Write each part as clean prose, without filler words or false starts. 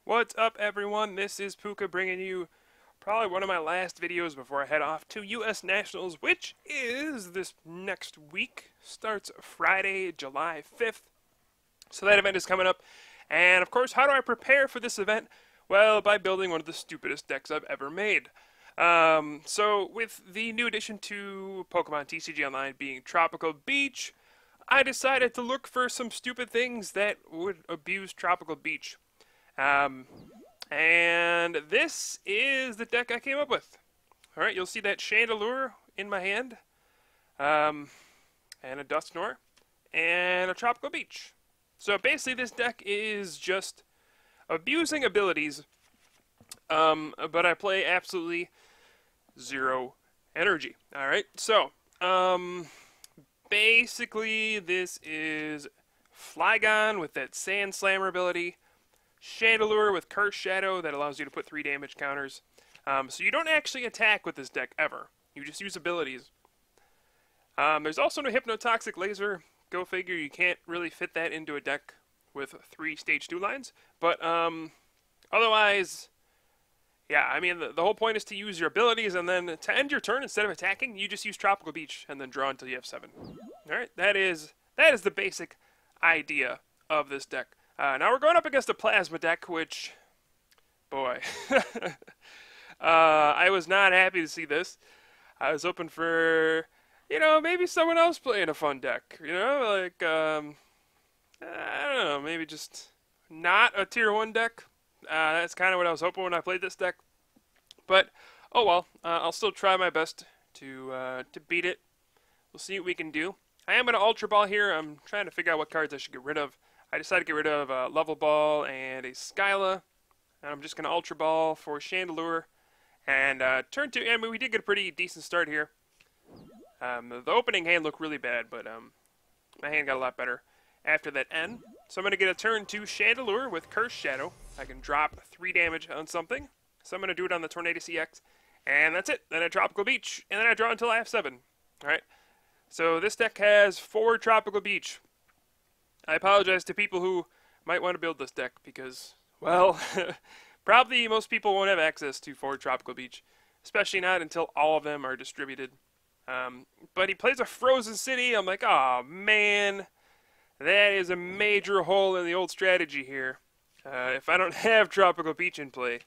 What's up, everyone? This is Pooka bringing you probably one of my last videos before I head off to U.S. Nationals, which is this next week. Starts Friday, July 5th. So that event is coming up. And of course, how do I prepare for this event? Well, by building one of the stupidest decks I've ever made. So with the new addition to Pokemon TCG Online being Tropical Beach, I decided to look for some stupid things that would abuse Tropical Beach. And this is the deck I came up with. Alright, you'll see that Chandelure in my hand, and a Dusknoir, and a Tropical Beach. So basically this deck is just abusing abilities, but I play absolutely zero energy. Alright, so, basically this is Flygon with that Sand Slammer ability, Chandelure with Curse Shadow that allows you to put 3 damage counters. So you don't actually attack with this deck ever. You just use abilities. There's also no Hypnotoxic Laser. Go figure, you can't really fit that into a deck with 3 Stage 2 lines. But otherwise, yeah, I mean, the whole point is to use your abilities, and then to end your turn, instead of attacking, you just use Tropical Beach and then draw until you have 7. Alright, that is the basic idea of this deck. Now we're going up against a Plasma deck, which, boy, I was not happy to see this. I was hoping for, maybe someone else playing a fun deck, like, I don't know, maybe just not a Tier 1 deck. That's kind of what I was hoping when I played this deck. But, oh well, I'll still try my best to beat it. We'll see what we can do. I am going to Ultra Ball here. I'm trying to figure out what cards I should get rid of. I decided to get rid of a Level Ball and a Skyla. And I'm just going to Ultra Ball for Chandelure. And turn 2, I mean, we did get a pretty decent start here. The opening hand looked really bad, but my hand got a lot better after that N. So I'm going to get a turn 2 Chandelure with Curse Shadow. I can drop 3 damage on something. So I'm going to do it on the Tornado CX. And that's it. Then a Tropical Beach. And then I draw until I have 7. Alright. So this deck has 4 Tropical Beach. I apologize to people who might want to build this deck because, well, probably most people won't have access to 4 Tropical Beach, especially not until all of them are distributed. But he plays a Frozen City. I'm like, oh man, that is a major hole in the old strategy here. If I don't have Tropical Beach in play,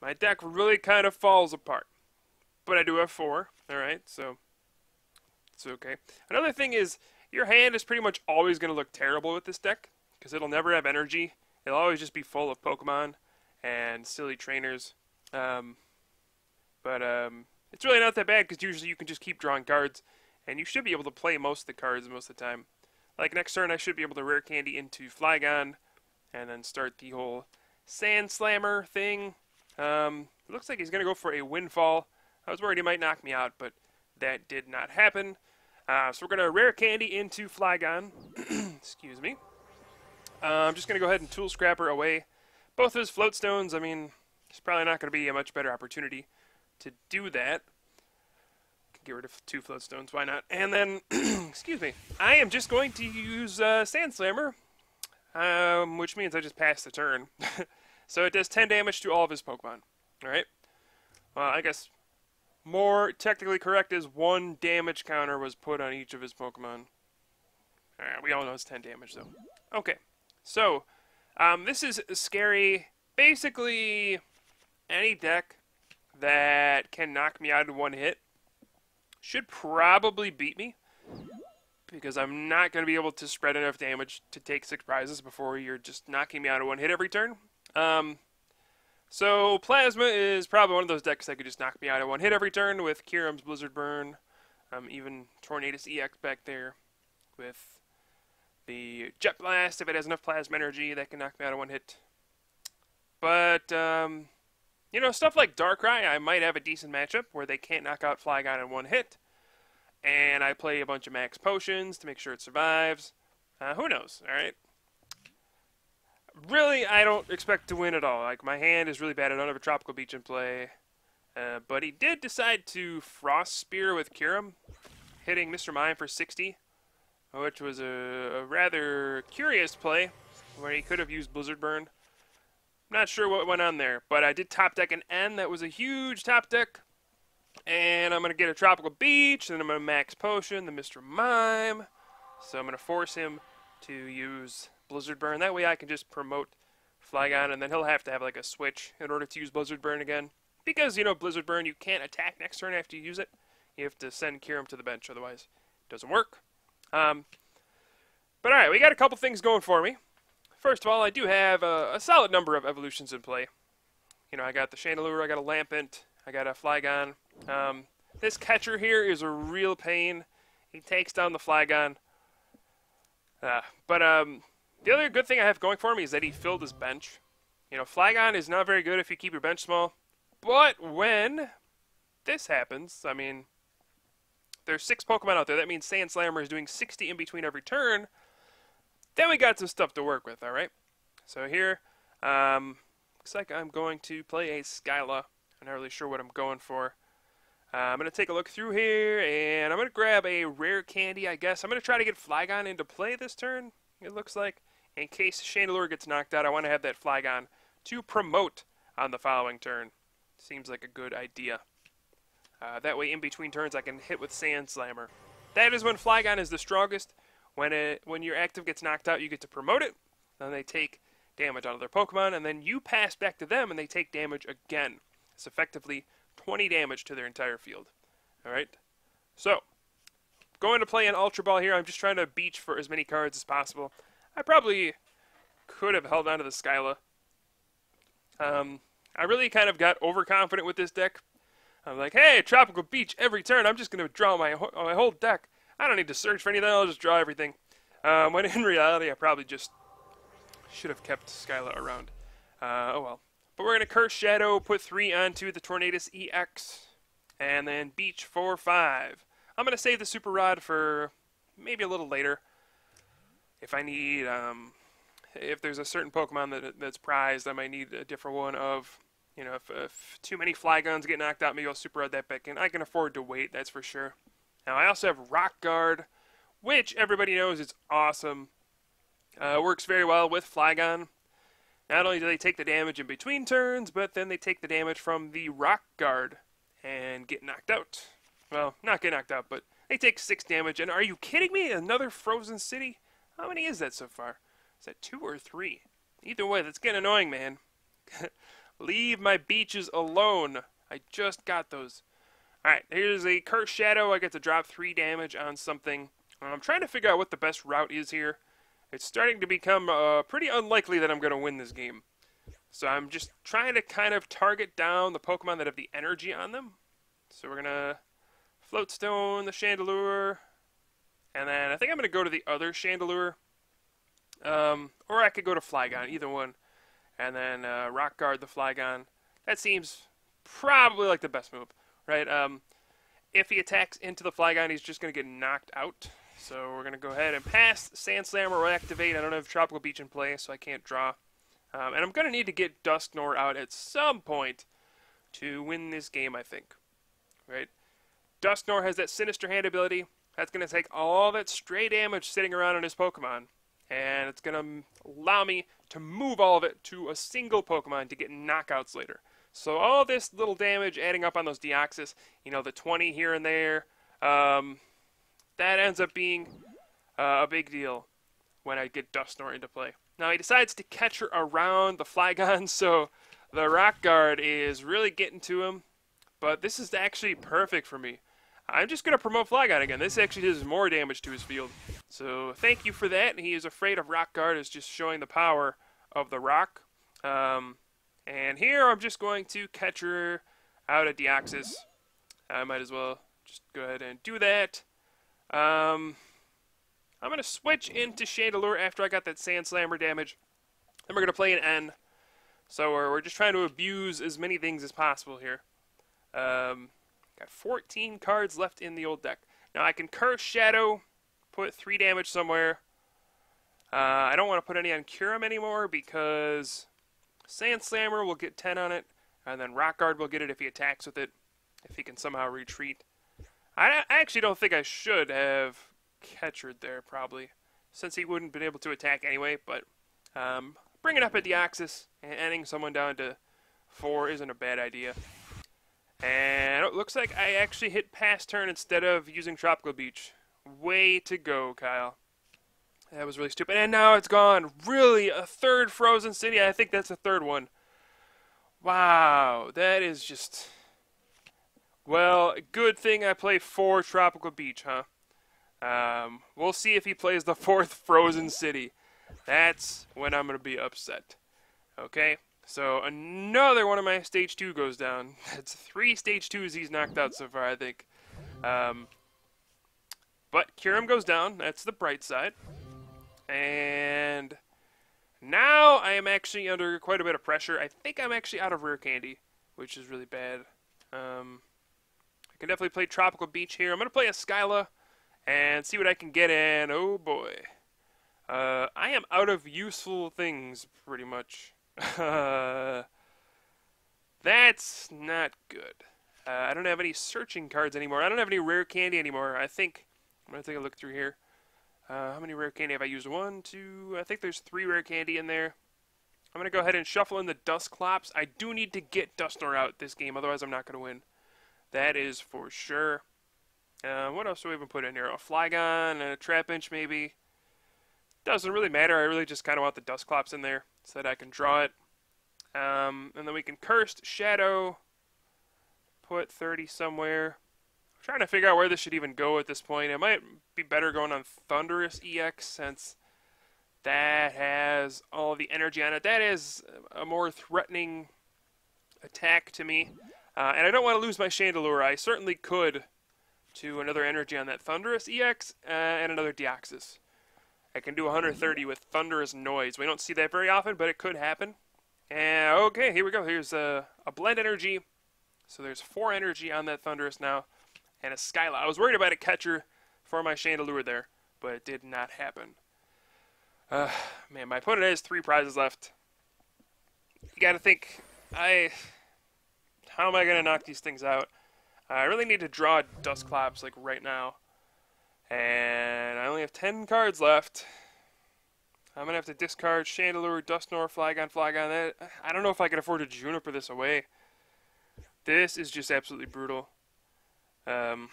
my deck really kind of falls apart. But I do have 4, alright, so it's okay. Another thing is, your hand is pretty much always going to look terrible with this deck, because it'll never have energy. It'll always just be full of Pokemon and silly trainers. But it's really not that bad, because usually you can just keep drawing cards, and you should be able to play most of the cards most of the time. Like next turn, I should be able to Rare Candy into Flygon, and then start the whole Sand Slammer thing. It looks like he's going to go for a Windfall. I was worried he might knock me out, but that did not happen. So we're going to Rare Candy into Flygon. Excuse me. I'm just going to go ahead and Tool Scrapper away both of his Float Stones. I mean, it's probably not going to be a much better opportunity to do that. Can get rid of 2 Float Stones, why not? And then, excuse me, I am just going to use Sand Slammer, which means I just pass the turn. So it does 10 damage to all of his Pokemon. Alright? Well, I guess more technically correct is 1 damage counter was put on each of his Pokemon. Alright, we all know it's 10 damage, though. Okay, so, this is scary. Basically, any deck that can knock me out in 1 hit should probably beat me, because I'm not going to be able to spread enough damage to take 6 prizes before you're just knocking me out in 1 hit every turn. So Plasma is probably one of those decks that could just knock me out in 1 hit every turn with Kyurem's Blizzard Burn, even Tornadus EX back there with the Jet Blast if it has enough Plasma energy that can knock me out in 1 hit. But, stuff like Darkrai, I might have a decent matchup where they can't knock out Flygon in 1 hit, and I play a bunch of max potions to make sure it survives. Who knows, alright? Really, I don't expect to win at all. Like, my hand is really bad. I don't have a Tropical Beach in play. But he did decide to Frost Spear with Kyurem, hitting Mr. Mime for 60. which was a rather curious play, where he could have used Blizzard Burn. Not sure what went on there, but I did top deck an N. That was a huge top deck. And I'm going to get a Tropical Beach, and I'm going to max Potion, the Mr. Mime. So I'm going to force him to use Blizzard Burn. That way I can just promote Flygon, and then he'll have to have like a switch in order to use Blizzard Burn again. Because, you know, Blizzard Burn, you can't attack next turn after you use it. You have to send Kyurem to the bench, otherwise it doesn't work. But alright, we got a couple things going for me. First of all, I do have a solid number of evolutions in play. You know, I got the Chandelure, I got a Lampent, I got a Flygon. This catcher here is a real pain. He takes down the Flygon. But the other good thing I have going for me is that he filled his bench. You know, Flygon is not very good if you keep your bench small. But when this happens, I mean, there's 6 Pokemon out there. That means Sand Slammer is doing 60 in between every turn. Then we got some stuff to work with, alright? So here, looks like I'm going to play a Skyla. I'm not really sure what I'm going for. I'm going to take a look through here, and I'm going to grab a rare candy, I guess. I'm going to try to get Flygon into play this turn, it looks like. In case Chandelure gets knocked out, I want to have that Flygon to promote on the following turn. Seems like a good idea. That way, in between turns, I can hit with Sand Slammer. That is when Flygon is the strongest. When your active gets knocked out, you get to promote it. Then they take damage on their Pokemon, and then you pass back to them, and they take damage again. It's effectively 20 damage to their entire field. Alright? So, going to play an Ultra Ball here. I'm just trying to beach for as many cards as possible. I probably could have held on to the Skyla. I really kind of got overconfident with this deck. I'm like, hey, Tropical Beach every turn. I'm just going to draw my whole deck. I don't need to search for anything. I'll just draw everything. When in reality, I probably just should have kept Skyla around. Oh well. But we're going to Curse Shadow, put 3 onto the Tornadus EX, and then Beach for 5. I'm going to save the Super Rod for maybe a little later. If I need, if there's a certain Pokemon that's prized, I might need a different one of, you know, if too many Flygons get knocked out, maybe I'll Super Rod that back in. I can afford to wait, that's for sure. Now, I also have Rock Guard, which everybody knows is awesome. Works very well with Flygon. Not only do they take the damage in between turns, but then they take the damage from the Rock Guard and get knocked out. Well, not get knocked out, but they take 6 damage. And are you kidding me? Another Frozen City? How many is that so far? Is that 2 or 3? Either way, that's getting annoying, man. Leave my beaches alone. I just got those. Alright, here's a Curse Shadow. I get to drop 3 damage on something. I'm trying to figure out what the best route is here. It's starting to become pretty unlikely that I'm going to win this game. So I'm just trying to kind of target down the Pokemon that have the energy on them. So we're going to Floatstone, the Chandelure, and then I think I'm going to go to the other Chandelure. Or I could go to Flygon, either one. And then Rock Guard the Flygon. That seems probably like the best move, right? If he attacks into the Flygon, he's just going to get knocked out. So we're going to go ahead and pass. Sand Slammer will activate. I don't have Tropical Beach in play, so I can't draw. And I'm going to need to get Dusknoir out at some point to win this game, I think. Right? Dusknoir has that Sinister Hand ability. That's going to take all that stray damage sitting around on his Pokemon. And it's going to allow me to move all of it to a single Pokemon to get knockouts later. So all this little damage adding up on those Deoxys, you know, the 20 here and there, that ends up being a big deal when I get Dusknoir into play. Now he decides to catch her around the Flygon, so the Rock Guard is really getting to him. But this is actually perfect for me. I'm just going to promote Flygon again. This actually does more damage to his field. So thank you for that. He is afraid of Rock Guard. It's just showing the power of the rock. And here I'm just going to catch her out of Deoxys. I might as well just go ahead and do that. I'm going to switch into Chandelure after I got that Sand Slammer damage. Then we're going to play an N. So we're just trying to abuse as many things as possible here. Got 14 cards left in the old deck. Now I can Curse Shadow, put 3 damage somewhere. I don't want to put any on Kyurem anymore because Sand Slammer will get 10 on it, and then Rock Guard will get it if he attacks with it, if he can somehow retreat. I actually don't think I should have Catchered there, probably, since he wouldn't have been able to attack anyway, but bring bringing up a Deoxys and ending someone down to 4 isn't a bad idea. And it looks like I actually hit pass turn instead of using Tropical Beach. Way to go, Kyle. That was really stupid. And now it's gone. Really? A third Frozen City? I think that's a third one. Wow. That is just... Well, good thing I play 4 Tropical Beach, huh? We'll see if he plays the 4th Frozen City. That's when I'm going to be upset. Okay? So another one of my Stage 2 goes down. That's 3 Stage 2s he's knocked out so far, I think. But Kyurem goes down. That's the bright side. And now I am actually under quite a bit of pressure. I think I'm actually out of rare candy, which is really bad. I can definitely play Tropical Beach here. I'm going to play a Skyla and see what I can get in. Oh boy. I am out of useful things, pretty much. That's not good. I don't have any searching cards anymore. I don't have any rare candy anymore. I think, I'm going to take a look through here. How many rare candy have I used? 1, 2, I think there's 3 rare candy in there. I'm going to go ahead and shuffle in the Dusclops. I do need to get Dusknoir out this game, otherwise I'm not going to win. That is for sure. What else do we even put in here? A Flygon and a Trapinch maybe. Doesn't really matter. I really just kind of want the Dusclops in there so that I can draw it. And then we can Cursed, Shadow, put 30 somewhere. I'm trying to figure out where this should even go at this point. It might be better going on Thunderous EX since that has all the energy on it. That is a more threatening attack to me. And I don't want to lose my Chandelure. I certainly could to another energy on that Thunderous EX and another Deoxys. I can do 130 with Thunderous Noise. We don't see that very often, but it could happen. And okay, here we go. Here's a Blend Energy. So there's 4 energy on that Thunderous now. And a Skyla. I was worried about a catcher for my Chandelure there, but it did not happen. Man, my opponent has 3 prizes left. You gotta think, how am I gonna knock these things out? I really need to draw Dusclops like right now. And I only have 10 cards left. I'm going to have to discard Chandelure, Dusknoir, Flygon. I don't know if I can afford to Juniper this away. This is just absolutely brutal. I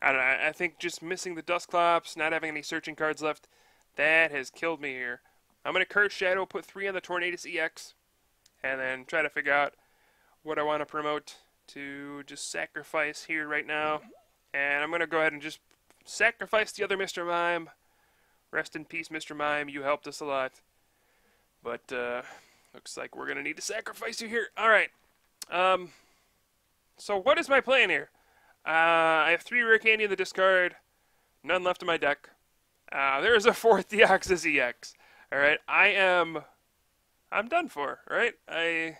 don't know. I think just missing the Dusclops, not having any searching cards left, that has killed me here. I'm going to Curse Shadow, put 3 on the Tornadus EX, and then try to figure out what I want to promote to just sacrifice here right now. And I'm going to go ahead and just sacrifice the other Mr. Mime. Rest in peace, Mr. Mime. You helped us a lot. But, looks like we're going to need to sacrifice you here. Alright. So what is my plan here? I have 3 rare candy in the discard. None left in my deck. There's a 4th Deoxys EX. Alright. I'm done for, right? I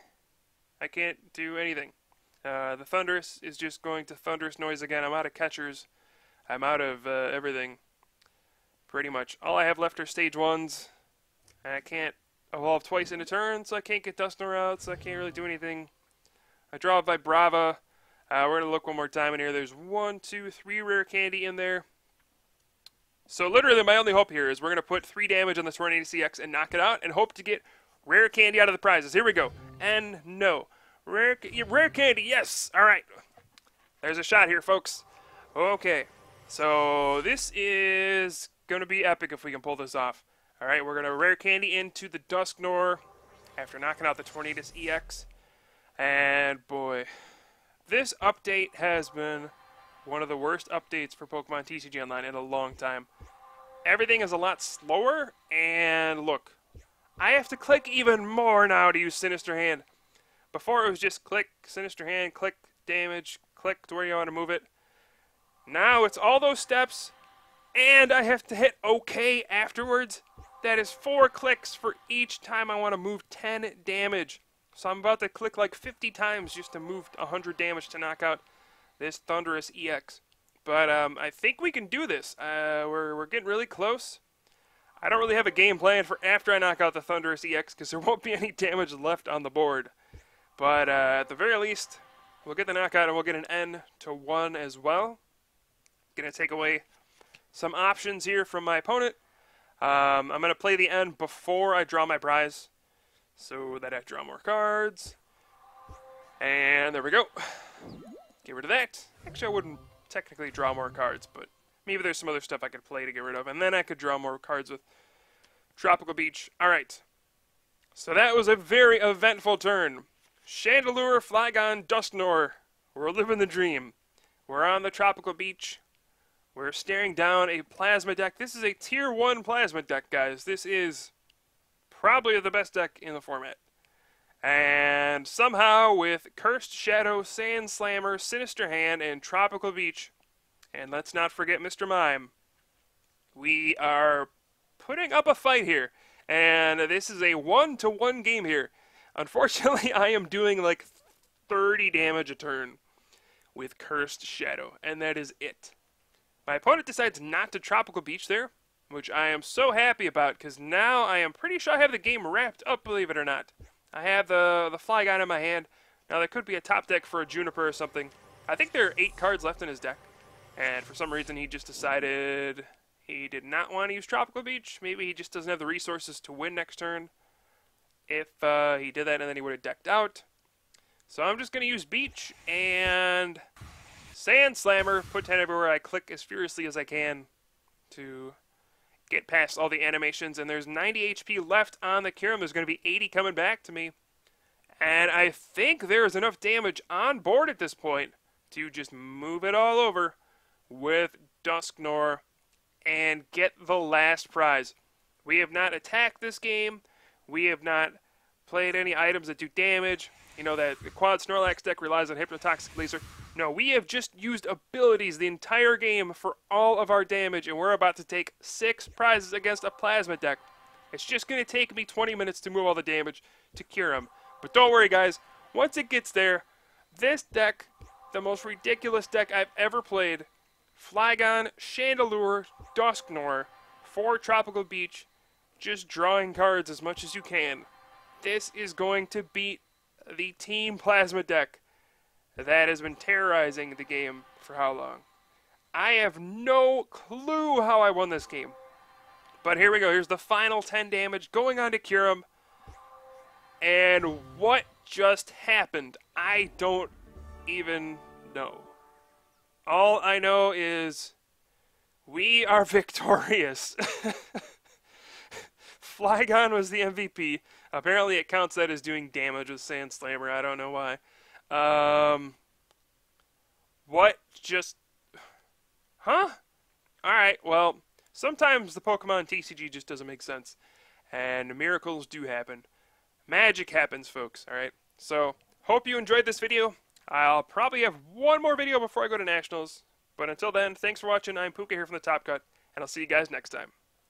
can't do anything. The Thunderous is just going to Thunderous Noise again. I'm out of catchers. I'm out of everything. Pretty much. All I have left are Stage 1s. And I can't evolve twice in a turn, so I can't get Dusknoir out, so I can't really do anything. I draw Vibrava. We're going to look one more time in here. There's 1, 2, 3 rare candy in there. So literally my only hope here is we're going to put 3 damage on the Tornadus EX and knock it out and hope to get rare candy out of the prizes. Here we go. And no. Rare candy, yes! Alright. There's a shot here, folks. Okay. So this is going to be epic if we can pull this off. Alright, we're going to rare candy into the Dusknoir after knocking out the Tornadus EX. And boy, this update has been one of the worst updates for Pokemon TCG Online in a long time. Everything is a lot slower, and look, I have to click even more now to use Sinister Hand. Before it was just click, Sinister Hand, click, damage, click to where you want to move it. Now it's all those steps, and I have to hit OK afterwards. That is 4 clicks for each time I want to move 10 damage. So I'm about to click like 50 times just to move 100 damage to knock out this Thunderous EX. But I think we can do this. We're getting really close. I don't really have a game plan for after I knock out the Thunderous EX because there won't be any damage left on the board. But at the very least, we'll get the knockout and we'll get an N to 1 as well. Going to take away some options here from my opponent. I'm going to play the end before I draw my prize, so that I draw more cards. And there we go. Get rid of that. Actually, I wouldn't technically draw more cards, but maybe there's some other stuff I could play to get rid of, and then I could draw more cards with Tropical Beach. Alright. So that was a very eventful turn. Chandelure, Flygon, Dusknoir. We're living the dream. We're on the Tropical Beach. We're staring down a plasma deck. This is a tier 1 plasma deck, guys. This is probably the best deck in the format. And somehow with Cursed Shadow, Sand Slammer, Sinister Hand, and Tropical Beach, and let's not forget Mr. Mime, we are putting up a fight here. And this is a 1-to-1 game here. Unfortunately, I am doing like 30 damage a turn with Cursed Shadow, and that is it. My opponent decides not to Tropical Beach there, which I am so happy about, because now I am pretty sure I have the game wrapped up, believe it or not. I have the Flygon in my hand. Now, there could be a top deck for a Juniper or something. I think there are 8 cards left in his deck, and for some reason he just decided he did not want to use Tropical Beach. Maybe he just doesn't have the resources to win next turn. If he did that, and then he would have decked out. So I'm just going to use Beach and Sand Slammer, put 10 everywhere. I click as furiously as I can to get past all the animations. And there's 90 HP left on the Kyurem. There's going to be 80 coming back to me. And I think there is enough damage on board at this point to just move it all over with Dusknoir and get the last prize. We have not attacked this game. We have not played any items that do damage. You know that the Quad Snorlax deck relies on Hypnotoxic Laser. No, we have just used abilities the entire game for all of our damage, and we're about to take 6 prizes against a Plasma deck. It's just going to take me 20 minutes to move all the damage to Kyurem. But don't worry, guys. Once it gets there, this deck, the most ridiculous deck I've ever played, Flygon, Chandelure, Dusknoir, 4 Tropical Beach, just drawing cards as much as you can. This is going to beat the Team Plasma deck that has been terrorizing the game for how long? I have no clue how I won this game. But here we go. Here's the final 10 damage going on to Kyurem. And what just happened? I don't even know. All I know is we are victorious. Flygon was the MVP. Apparently it counts that as doing damage with Sand Slammer. I don't know why. What just... Huh? Alright, well, sometimes the Pokemon TCG just doesn't make sense. And miracles do happen. Magic happens, folks, alright? So, hope you enjoyed this video. I'll probably have one more video before I go to Nationals. But until then, thanks for watching. I'm Pooka here from the Top Cut, and I'll see you guys next time.